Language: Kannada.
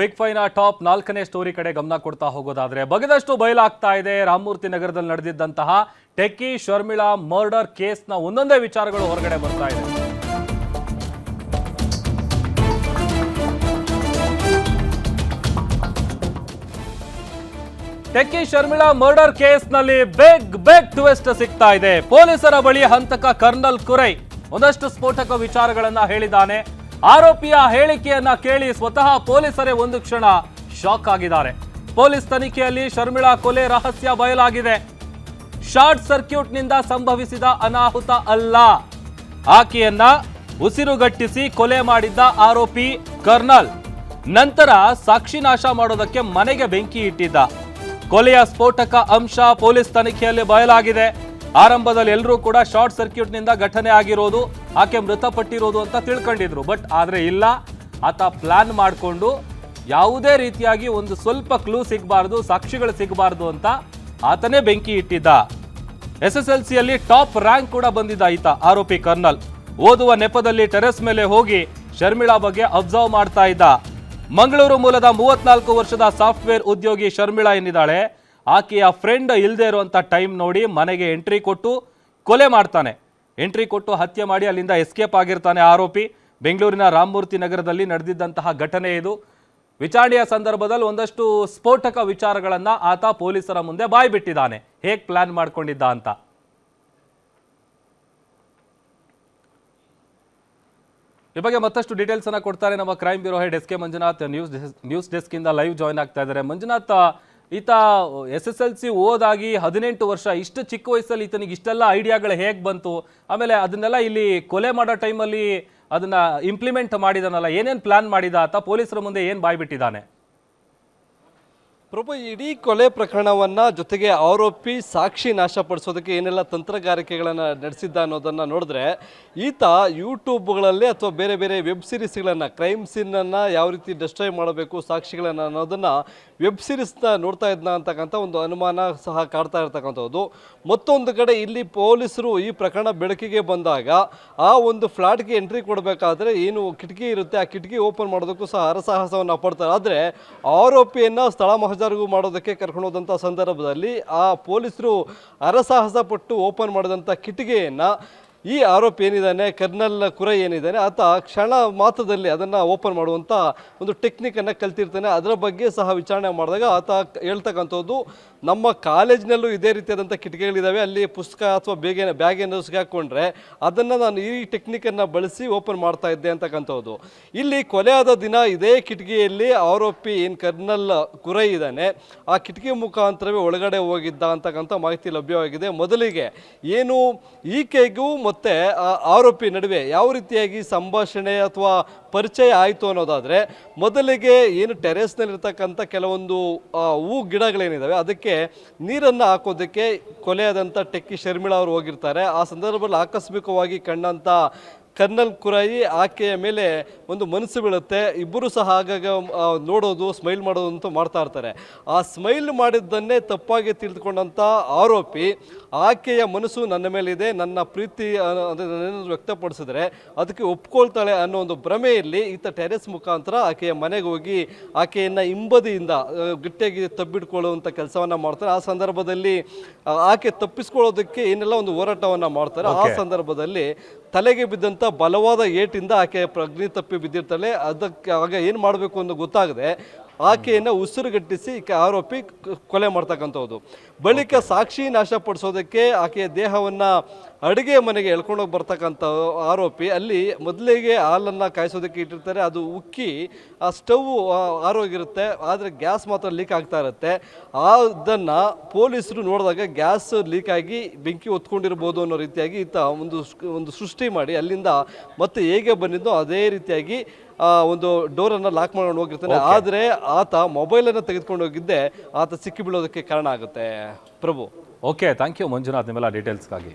ಬಿಗ್ ಫೈನ ಟಾಪ್ 4ನೇ ಸ್ಟೋರಿ ಕಡೆ ಗಮನ ಕೊಡ್ತಾ ಹೋಗೋದಾದ್ರೆ ಬಗೆದಷ್ಟು ಬಯಲಾಗ್ತಾ ಇದೆ. ರಾಮಮೂರ್ತಿ ನಗರದಲ್ಲಿ ನಡೆದಿದ್ದಂತಹ ಟೆಕ್ಕಿ ಶರ್ಮಿಳಾ ಮರ್ಡರ್ ಕೇಸ್ನ ಒಂದೊಂದೇ ವಿಚಾರಗಳು ಹೊರಗಡೆ ಬರ್ತಾ ಇದೆ. ಟೆಕ್ಕಿ ಶರ್ಮಿಳಾ ಮರ್ಡರ್ ಕೇಸ್ನಲ್ಲಿ ಬಿಗ್ ಟ್ವಿಸ್ಟ್ ಸಿಗ್ತಾ ಇದೆ. ಪೊಲೀಸರ ಬಳಿ ಹಂತಕ ಕರ್ನಲ್ ಕುರೈ ಒಂದಷ್ಟು ಸ್ಫೋಟಕ ವಿಚಾರಗಳನ್ನ ಹೇಳಿದ್ದಾನೆ. ಆರೋಪಿಯ ಹೇಳಿಕೆಯನ್ನ ಕೇಳಿ ಸ್ವತಃ ಪೊಲೀಸರೇ ಒಂದು ಕ್ಷಣ ಶಾಕ್ ಆಗಿದ್ದಾರೆ. ಪೊಲೀಸ್ ತನಿಖೆಯಲ್ಲಿ ಶರ್ಮಿಳಾ ಕೊಲೆ ರಹಸ್ಯ ಬಯಲಾಗಿದೆ. ಶಾರ್ಟ್ ಸರ್ಕ್ಯೂಟ್ ನಿಂದ ಸಂಭವಿಸಿದ ಅನಾಹುತ ಅಲ್ಲ. ಆಕೆಯನ್ನ ಉಸಿರುಗಟ್ಟಿಸಿ ಕೊಲೆ ಮಾಡಿದ್ದ ಆರೋಪಿ ಕರ್ನಲ್ ನಂತರ ಸಾಕ್ಷಿ ನಾಶ ಮಾಡೋದಕ್ಕೆ ಮನೆಗೆ ಬೆಂಕಿ ಇಟ್ಟಿದ್ದ. ಕೊಲೆಯ ಸ್ಫೋಟಕ ಅಂಶ ಪೊಲೀಸ್ ತನಿಖೆಯಲ್ಲಿ ಬಯಲಾಗಿದೆ. ಆರಂಭದಲ್ಲಿ ಎಲ್ಲರೂ ಕೂಡ ಶಾರ್ಟ್ ಸರ್ಕ್ಯೂಟ್ ನಿಂದ ಘಟನೆ ಆಗಿರೋದು, ಆಕೆ ಮೃತಪಟ್ಟಿರೋದು ಅಂತ ತಿಳ್ಕೊಂಡಿದ್ರು. ಬಟ್ ಆದ್ರೆ ಇಲ್ಲ, ಆತ ಪ್ಲಾನ್ ಮಾಡಿಕೊಂಡು ಯಾವುದೇ ರೀತಿಯಾಗಿ ಒಂದು ಸ್ವಲ್ಪ ಕ್ಲೂ ಸಿಗಬಾರ್ದು, ಸಾಕ್ಷಿಗಳು ಸಿಗಬಾರ್ದು ಅಂತ ಆತನೇ ಬೆಂಕಿ ಇಟ್ಟಿದ್ದ. SSLCಯಲ್ಲಿ ಟಾಪ್ ರ್ಯಾಂಕ್ ಕೂಡ ಬಂದಿದ್ದ ಈತ ಆರೋಪಿ ಕರ್ನಲ್. ಓದುವ ನೆಪದಲ್ಲಿ ಟೆರೆಸ್ ಮೇಲೆ ಹೋಗಿ ಶರ್ಮಿಳಾ ಬಗ್ಗೆ ಅಬ್ಸರ್ವ್ ಮಾಡ್ತಾ ಇದ್ದ. ಮಂಗಳೂರು ಮೂಲದ 34 ವರ್ಷದ ಸಾಫ್ಟ್ವೇರ್ ಉದ್ಯೋಗಿ ಶರ್ಮಿಳಾ ಏನಿದ್ದಾಳೆ, ಆಕೆಯ ಫ್ರೆಂಡ್ ಇಲ್ಲದೆ ಇರುವಂತ ಟೈಮ್ ನೋಡಿ ಮನೆಗೆ ಎಂಟ್ರಿ ಕೊಟ್ಟು ಕೊಲೆ ಮಾಡ್ತಾನೆ. ಎಂಟ್ರಿ ಕೊಟ್ಟು ಹತ್ಯೆ ಮಾಡಿ ಅಲ್ಲಿಂದ ಎಸ್ಕೇಪ್ ಆಗಿರ್ತಾನೆ ಆರೋಪಿ. ಬೆಂಗಳೂರಿನ ರಾಮಮೂರ್ತಿ ನಗರದಲ್ಲಿ ನಡೆದಿದ್ದಂತಹ ಘಟನೆ ಇದು. ವಿಚಾರಣೆಯ ಸಂದರ್ಭದಲ್ಲಿ ಒಂದಷ್ಟು ಸ್ಫೋಟಕ ವಿಚಾರಗಳನ್ನ ಆತ ಪೊಲೀಸರ ಮುಂದೆ ಬಾಯಿ ಬಿಟ್ಟಿದ್ದಾನೆ, ಹೇಗೆ ಪ್ಲಾನ್ ಮಾಡ್ಕೊಂಡಿದ್ದ ಅಂತ. ಈ ಬಗ್ಗೆ ಮತ್ತಷ್ಟು ಡೀಟೇಲ್ಸ್ ಅನ್ನ ಕೊಡ್ತಾರೆ ನಮ್ಮ crime bureau head SK Manjunath. News desk ಇಂದ ಲೈವ್ ಜಾಯ್ನ್ ಆಗ್ತಾ ಇದ್ದಾರೆ. ಮಂಜುನಾಥ್, ಈತ SSLC ಓದಾಗಿ 18 ವರ್ಷ, ಇಷ್ಟು ಚಿಕ್ಕ ವಯಸ್ಸಲ್ಲಿ ಈತನಿಗೆ ಇಷ್ಟೆಲ್ಲ ಐಡಿಯಾಗಳು ಹೇಗೆ ಬಂತು? ಆಮೇಲೆ ಅದನ್ನೆಲ್ಲ ಇಲ್ಲಿ ಕೊಲೆ ಮಾಡೋ ಟೈಮಲ್ಲಿ ಅದನ್ನ ಇಂಪ್ಲಿಮೆಂಟ್ ಮಾಡಿದಾನಲ್ಲ, ಏನೇನು ಪ್ಲಾನ್ ಮಾಡಿದ ಆತ? ಪೊಲೀಸರ ಮುಂದೆ ಏನು ಬಾಯ್ಬಿಟ್ಟಿದ್ದಾನೆ? ಪ್ರಭು, ಇಡೀ ಕೊಲೆ ಪ್ರಕರಣವನ್ನು ಜೊತೆಗೆ ಆರೋಪಿ ಸಾಕ್ಷಿ ನಾಶಪಡಿಸೋದಕ್ಕೆ ಏನೆಲ್ಲ ತಂತ್ರಗಾರಿಕೆಗಳನ್ನು ನಡೆಸಿದ್ದ ಅನ್ನೋದನ್ನು ನೋಡಿದ್ರೆ, ಈತ ಯೂಟ್ಯೂಬ್ಗಳಲ್ಲಿ ಅಥವಾ ಬೇರೆ ಬೇರೆ ವೆಬ್ ಸೀರೀಸ್ಗಳನ್ನು, ಕ್ರೈಮ್ ಸೀನನ್ನು ಯಾವ ರೀತಿ ಡಿಸ್ಟ್ರಾಯ್ ಮಾಡಬೇಕು, ಸಾಕ್ಷಿಗಳನ್ನು ಅನ್ನೋದನ್ನು ವೆಬ್ ಸೀರೀಸ್ನ ನೋಡ್ತಾ ಇದ್ನ ಅಂತಕ್ಕಂಥ ಒಂದು ಅನುಮಾನ ಸಹ ಕಾಡ್ತಾ ಇರ್ತಕ್ಕಂಥದ್ದು. ಮತ್ತೊಂದು ಕಡೆ ಇಲ್ಲಿ ಪೊಲೀಸರು ಈ ಪ್ರಕರಣ ಬೆಳಕಿಗೆ ಬಂದಾಗ ಆ ಒಂದು ಫ್ಲಾಟ್ಗೆ ಎಂಟ್ರಿ ಕೊಡಬೇಕಾದ್ರೆ ಏನು ಕಿಟಕಿ ಇರುತ್ತೆ, ಆ ಕಿಟಕಿ ಓಪನ್ ಮಾಡೋದಕ್ಕೂ ಸಹ ಹರಸಾಹಸವನ್ನು ಪಡ್ತಾರೆ. ಆದರೆ ಆರೋಪಿಯನ್ನು ಸ್ಥಳ ಮಹಜಾರಿಗೂ ಮಾಡೋದಕ್ಕೆ ಕರ್ಕೊಂಡು ಹೋದಂಥ ಸಂದರ್ಭದಲ್ಲಿ ಆ ಪೊಲೀಸರು ಹರಸಾಹಸ ಪಟ್ಟು ಓಪನ್ ಮಾಡಿದಂಥ ಕಿಟಿಕಿಯನ್ನು ಈ ಆರೋಪಿ ಏನಿದ್ದಾನೆ, ಕರ್ನಲ್ ಕುರೈ ಏನಿದ್ದಾನೆ, ಆತ ಕ್ಷಣ ಮಾತ್ರದಲ್ಲಿ ಅದನ್ನು ಓಪನ್ ಮಾಡುವಂಥ ಒಂದು ಟೆಕ್ನಿಕನ್ನು ಕಲ್ತಿರ್ತಾನೆ. ಅದರ ಬಗ್ಗೆ ಸಹ ವಿಚಾರಣೆ ಮಾಡಿದಾಗ ಆತ ಹೇಳ್ತಕ್ಕಂಥದ್ದು, ನಮ್ಮ ಕಾಲೇಜಿನಲ್ಲೂ ಇದೇ ರೀತಿಯಾದಂಥ ಕಿಟಕಿಗಳಿದ್ದಾವೆ, ಅಲ್ಲಿ ಪುಸ್ತಕ ಅಥವಾ ಬ್ಯಾಗೇನು ಸಿಗಾಕೊಂಡ್ರೆ ಅದನ್ನು ನಾನು ಈ ಟೆಕ್ನಿಕನ್ನು ಬಳಸಿ ಓಪನ್ ಮಾಡ್ತಾ ಇದ್ದೆ ಅಂತಕ್ಕಂಥದ್ದು. ಇಲ್ಲಿ ಕೊಲೆಯಾದ ದಿನ ಇದೇ ಕಿಟಕಿಯಲ್ಲಿ ಆರೋಪಿ ಏನು ಕರ್ನಲ್ ಕುರೈ ಇದ್ದಾನೆ, ಆ ಕಿಟಕಿ ಮುಖಾಂತರವೇ ಒಳಗಡೆ ಹೋಗಿದ್ದ ಅಂತಕ್ಕಂಥ ಮಾಹಿತಿ ಲಭ್ಯವಾಗಿದೆ. ಮೊದಲಿಗೆ ಏನು ಈಕೆಗೂ ಮತ್ತು ಆರೋಪಿ ನಡುವೆ ಯಾವ ರೀತಿಯಾಗಿ ಸಂಭಾಷಣೆ ಅಥವಾ ಪರಿಚಯ ಆಯಿತು ಅನ್ನೋದಾದರೆ, ಮೊದಲಿಗೆ ಏನು ಟೆರೆಸ್ನಲ್ಲಿರ್ತಕ್ಕಂಥ ಕೆಲವೊಂದು ಹೂ ಗಿಡಗಳೇನಿದ್ದಾವೆ ಅದಕ್ಕೆ ನೀರನ್ನು ಹಾಕೋದಕ್ಕೆ ಕೊಲೆಯಾದಂಥ ಟೆಕ್ಕಿ ಶರ್ಮಿಳಾ ಅವರು ಹೋಗಿರ್ತಾರೆ. ಆ ಸಂದರ್ಭದಲ್ಲಿ ಆಕಸ್ಮಿಕವಾಗಿ ಕಂಡಂಥ ಕರ್ನಲ್ ಕುರೈ ಆಕೆಯ ಮೇಲೆ ಒಂದು ಮನಸ್ಸು ಬೀಳುತ್ತೆ. ಇಬ್ಬರು ಸಹ ಆಗಾಗ ನೋಡೋದು, ಸ್ಮೈಲ್ ಮಾಡೋದು ಅಂತ ಮಾಡ್ತಾ ಇರ್ತಾರೆ. ಆ ಸ್ಮೈಲ್ ಮಾಡಿದ್ದನ್ನೇ ತಪ್ಪಾಗಿ ತಿಳಿದುಕೊಂಡಂಥ ಆರೋಪಿ, ಆಕೆಯ ಮನಸ್ಸು ನನ್ನ ಮೇಲಿದೆ, ನನ್ನ ಪ್ರೀತಿ ಅದನ್ನು ವ್ಯಕ್ತಪಡಿಸಿದ್ರೆ ಅದಕ್ಕೆ ಒಪ್ಕೊಳ್ತಾಳೆ ಅನ್ನೋ ಒಂದು ಭ್ರಮೆಯಲ್ಲಿ ಈತ ಟೆರೆಸ್ ಮುಖಾಂತರ ಆಕೆಯ ಮನೆಗೆ ಹೋಗಿ ಆಕೆಯನ್ನು ಹಿಂಬದಿಯಿಂದ ಗಟ್ಟಿಯಾಗಿ ತಬ್ಬಿಡ್ಕೊಳ್ಳುವಂಥ ಕೆಲಸವನ್ನು ಮಾಡ್ತಾರೆ. ಆ ಸಂದರ್ಭದಲ್ಲಿ ಆಕೆ ತಪ್ಪಿಸ್ಕೊಳ್ಳೋದಕ್ಕೆ ಏನೆಲ್ಲ ಒಂದು ಹೋರಾಟವನ್ನು ಮಾಡ್ತಾರೆ. ಆ ಸಂದರ್ಭದಲ್ಲಿ ತಲೆಗೆ ಬಿದ್ದಂಥ ಬಲವಾದ ಏಟಿಂದ ಆಕೆ ಪ್ರಜ್ಞೆ ತಪ್ಪಿ ಬಿದ್ದಿರ್ತಾಳೆ. ಅದಕ್ಕೆ ಆಗ ಏನು ಮಾಡಬೇಕು ಅನ್ನೋ ಗೊತ್ತಾಗದೆ ಆಕೆಯನ್ನು ಉಸಿರುಗಟ್ಟಿಸಿ ಆರೋಪಿ ಕೊಲೆ ಮಾಡ್ತಕ್ಕಂಥದ್ದು. ಬಳಿಕ ಸಾಕ್ಷಿ ನಾಶಪಡಿಸೋದಕ್ಕೆ ಆಕೆಯ ದೇಹವನ್ನು ಅಡುಗೆ ಮನೆಗೆ ಎಳ್ಕೊಂಡೋಗಿ ಬರ್ತಕ್ಕಂಥ ಆರೋಪಿ ಅಲ್ಲಿ ಮೊದಲಿಗೆ ಹಾಲನ್ನು ಕಾಯಿಸೋದಕ್ಕೆ ಇಟ್ಟಿರ್ತಾರೆ. ಅದು ಉಕ್ಕಿ ಆ ಸ್ಟವ್ ಆರೋಗಿರುತ್ತೆ, ಆದರೆ ಗ್ಯಾಸ್ ಮಾತ್ರ ಲೀಕ್ ಆಗ್ತಾ ಇರುತ್ತೆ. ಅದನ್ನು ಪೊಲೀಸರು ನೋಡಿದಾಗ ಗ್ಯಾಸ್ ಲೀಕ್ ಆಗಿ ಬೆಂಕಿ ಹೊತ್ಕೊಂಡಿರ್ಬೋದು ಅನ್ನೋ ರೀತಿಯಾಗಿ ಈತ ಒಂದು ಸೃಷ್ಟಿ ಮಾಡಿ ಅಲ್ಲಿಂದ ಮತ್ತೆ ಹೇಗೆ ಬಂದಿದ್ದೋ ಅದೇ ರೀತಿಯಾಗಿ ಒಂದು ಡೋರನ್ನು ಲಾಕ್ ಮಾಡ್ಕೊಂಡು ಹೋಗಿರ್ತಾನೆ. ಆದರೆ ಆತ ಮೊಬೈಲನ್ನು ತೆಗೆದುಕೊಂಡು ಹೋಗಿದ್ದೆ ಆತ ಸಿಕ್ಕಿ ಬೀಳೋದಕ್ಕೆ ಕಾರಣ ಆಗುತ್ತೆ. ಪ್ರಭು, ಓಕೆ, ಥ್ಯಾಂಕ್ ಯು ಮಂಜುನಾಥ್ ನಿಮ್ಮೆಲ್ಲ ಡೀಟೇಲ್ಸ್ಗಾಗಿ.